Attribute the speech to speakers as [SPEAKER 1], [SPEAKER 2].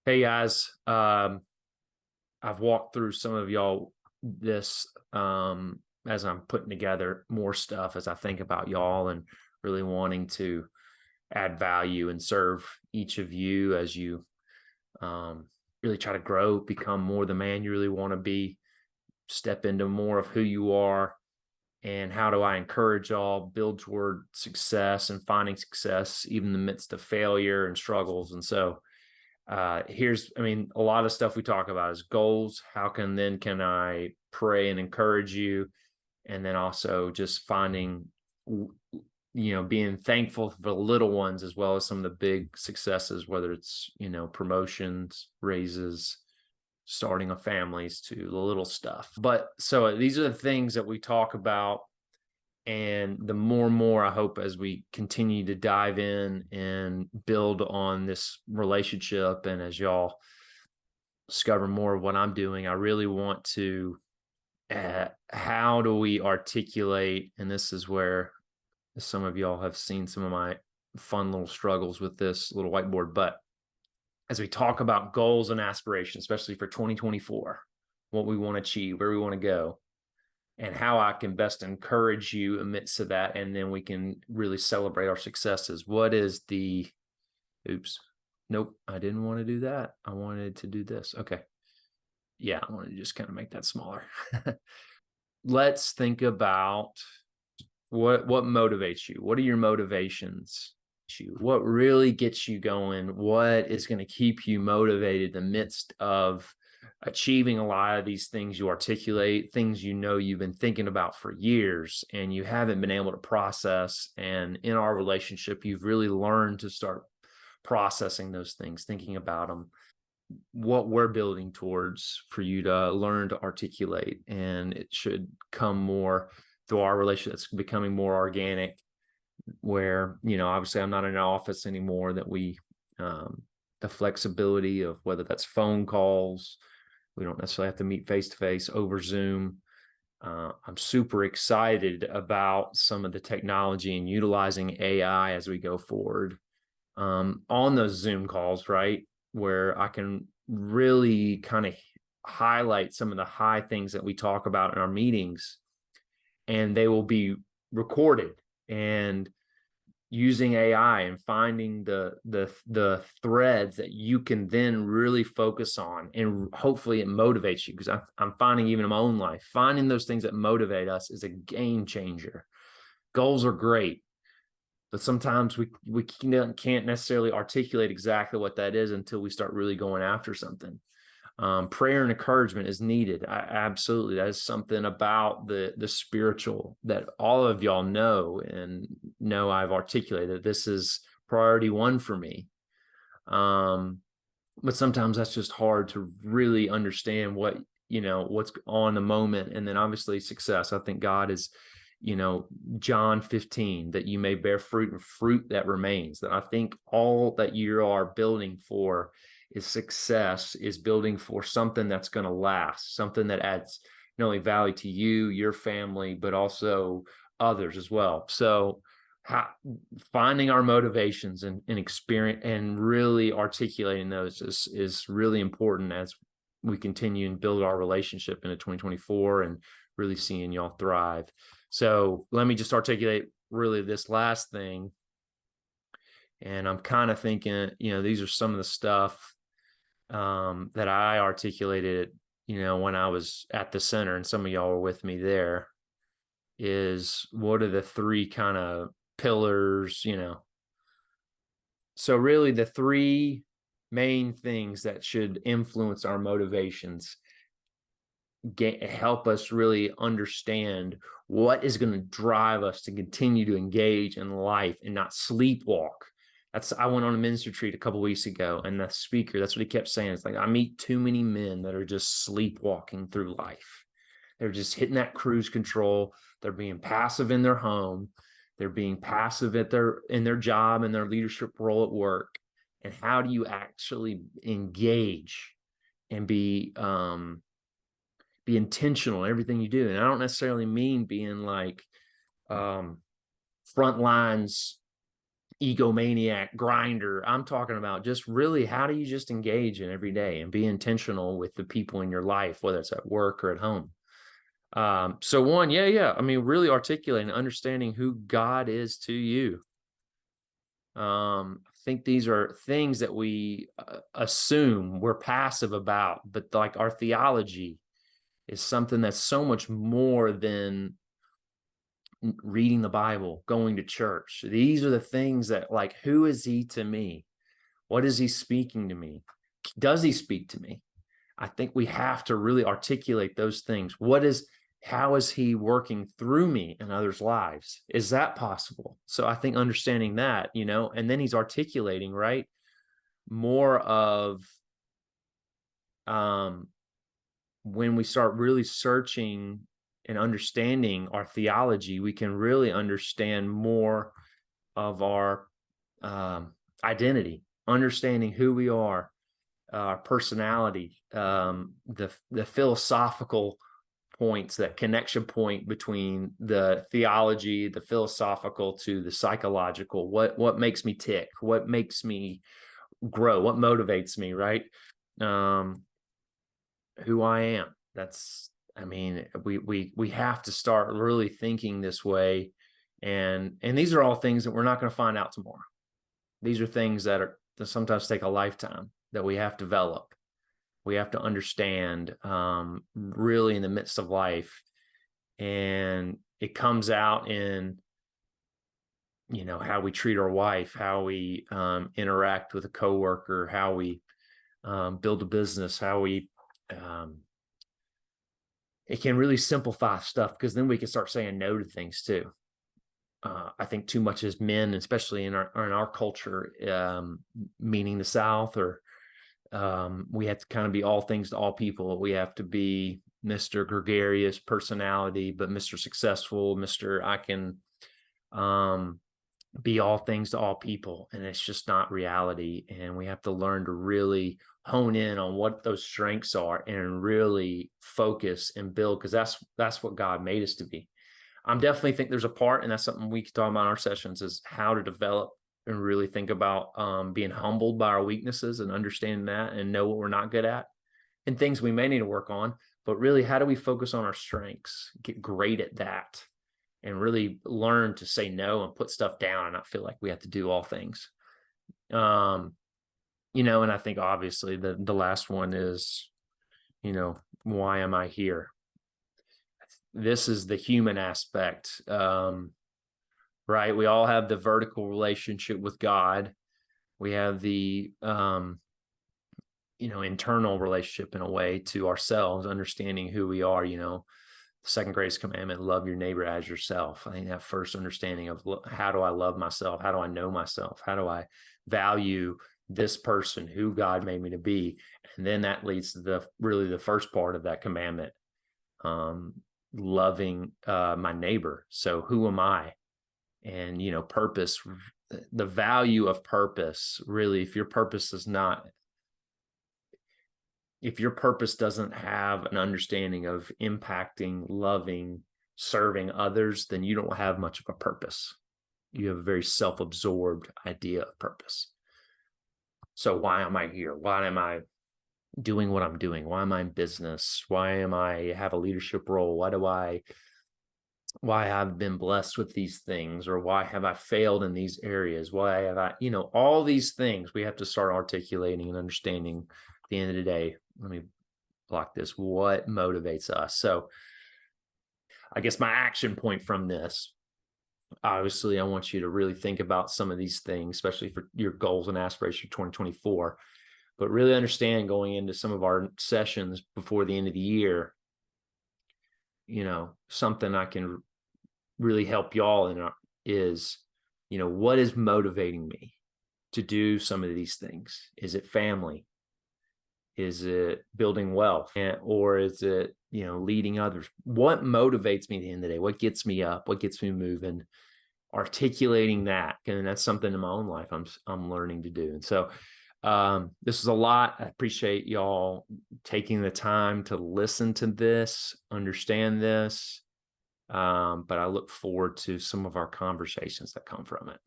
[SPEAKER 1] Hey guys, I've walked through some of y'all this as I'm putting together more stuff as I think about y'all and really wanting to add value and serve each of you as you really try to grow, become more the man you really want to be, step into more of who you are. And how do I encourage y'all build toward success and finding success even in the midst of failure and struggles? And so a lot of stuff we talk about is goals. How can I pray and encourage you? And then also just finding, being thankful for the little ones as well as some of the big successes, whether it's, promotions, raises, starting of families, to the little stuff. But so these are the things that we talk about. And the more and more, I hope, as we continue to dive in and build on this relationship, and as y'all discover more of what I'm doing, I really want to, how do we articulate, and this is where some of y'all have seen some of my fun little struggles with this little whiteboard, but as we talk about goals and aspirations, especially for 2024, what we want to achieve, where we want to go, and how I can best encourage you amidst of that. And then we can really celebrate our successes. What is the, oops, nope, I didn't want to do that. I wanted to do this. Okay. Yeah, I wanted to just kind of make that smaller. Let's think about what motivates you. What are your motivations? What really gets you going? What is going to keep you motivated in the midst of achieving a lot of these things you articulate, things you've been thinking about for years and you haven't been able to process? And in our relationship, you've really learned to start processing those things, thinking about them, what we're building towards for you to learn to articulate. And it should come more through our relationship that's becoming more organic, where, obviously I'm not in an office anymore, that the flexibility of whether that's phone calls, we don't necessarily have to meet face to face over Zoom. I'm super excited about some of the technology and utilizing AI as we go forward on those Zoom calls, right? Where I can really kind of highlight some of the high things that we talk about in our meetings, and they will be recorded, and using AI and finding the threads that you can then really focus on, and hopefully it motivates you, because I'm finding, even in my own life, finding those things that motivate us is a game changer. Goals are great, but sometimes we can't necessarily articulate exactly what that is until we start really going after something. Prayer and encouragement is needed. Absolutely. That is something about the spiritual that all of y'all know, and know I've articulated. This is priority one for me. But sometimes that's just hard to really understand what's on the moment. And then obviously success. I think God is, John 15, that you may bear fruit, and fruit that remains. That I think all that you are building for is success, is building for something that's going to last, something that adds not only value to you, your family, but also others as well. So finding our motivations and experience and really articulating those is really important as we continue and build our relationship into 2024 and really seeing y'all thrive. So let me just articulate really this last thing. And I'm kind of thinking, these are some of the stuff that I articulated, when I was at the center, and some of y'all were with me there, is what are the three kind of pillars, So really the three main things that should influence our motivations, help us really understand what is going to drive us to continue to engage in life and not sleepwalk. I went on a men's retreat a couple of weeks ago, and the speaker, that's what he kept saying. It's like, I meet too many men that are just sleepwalking through life. They're just hitting that cruise control. They're being passive in their home. They're being passive in their job and their leadership role at work. And how do you actually engage and be intentional in everything you do? And I don't necessarily mean being like front lines egomaniac grinder. I'm talking about just really, how do you just engage in every day and be intentional with the people in your life, whether it's at work or at home. So one, I mean, really articulating, understanding who God is to you. I think these are things that we assume we're passive about, but like our theology is something that's so much more than reading the Bible, going to church. These are the things that, like, who is he to me? What is he speaking to me? Does he speak to me? I think we have to really articulate those things. How is he working through me in others' lives? Is that possible? So I think understanding that, and then he's articulating, right, more of when we start really searching and understanding our theology, we can really understand more of our identity, understanding who we are, our personality, the philosophical points, that connection point between the theology, the philosophical to the psychological. What makes me tick? What makes me grow? What motivates me? Right? Who I am. We have to start really thinking this way, and these are all things that we're not going to find out tomorrow. These are things that sometimes take a lifetime, that we have to develop. We have to understand really in the midst of life. And it comes out in, how we treat our wife, how we interact with a coworker, how we build a business, how we, it can really simplify stuff, because then we can start saying no to things too. I think too much as men, especially in our culture, meaning the South, or we have to kind of be all things to all people. We have to be Mr. Gregarious personality, but Mr. Successful, Mr. I can be all things to all people. And it's just not reality. And we have to learn to really hone in on what those strengths are and really focus and build, because that's what God made us to be. I'm definitely think there's a part, and that's something we can talk about in our sessions, is how to develop and really think about being humbled by our weaknesses and understanding that, and know what we're not good at and things we may need to work on. But really, how do we focus on our strengths, get great at that, and really learn to say no and put stuff down and not feel like we have to do all things. And I think obviously the last one is, why am I here? This is the human aspect, right? We all have the vertical relationship with God. We have the, internal relationship in a way to ourselves, understanding who we are. The second greatest commandment, love your neighbor as yourself. I think that first understanding of how do I love myself? How do I know myself? How do I value this person, who God made me to be? And then that leads to the first part of that commandment, loving my neighbor. So who am I? And, purpose, the value of purpose, really, if your purpose doesn't have an understanding of impacting, loving, serving others, then you don't have much of a purpose. You have a very self-absorbed idea of purpose. So why am I here? Why am I doing what I'm doing? Why am I in business? Why am I have a leadership role? Why I've been blessed with these things, or why have I failed in these areas? Why have I, all these things we have to start articulating and understanding. At the end of the day, let me block this. What motivates us? So I guess my action point from this, obviously, I want you to really think about some of these things, especially for your goals and aspirations for 2024, but really understand going into some of our sessions before the end of the year, something I can really help y'all in is, what is motivating me to do some of these things? Is it family? Is it building wealth? Or is it, leading others? What motivates me at the end of the day? What gets me up? What gets me moving? Articulating that. And that's something in my own life I'm learning to do. And so this is a lot. I appreciate y'all taking the time to listen to this, understand this. But I look forward to some of our conversations that come from it.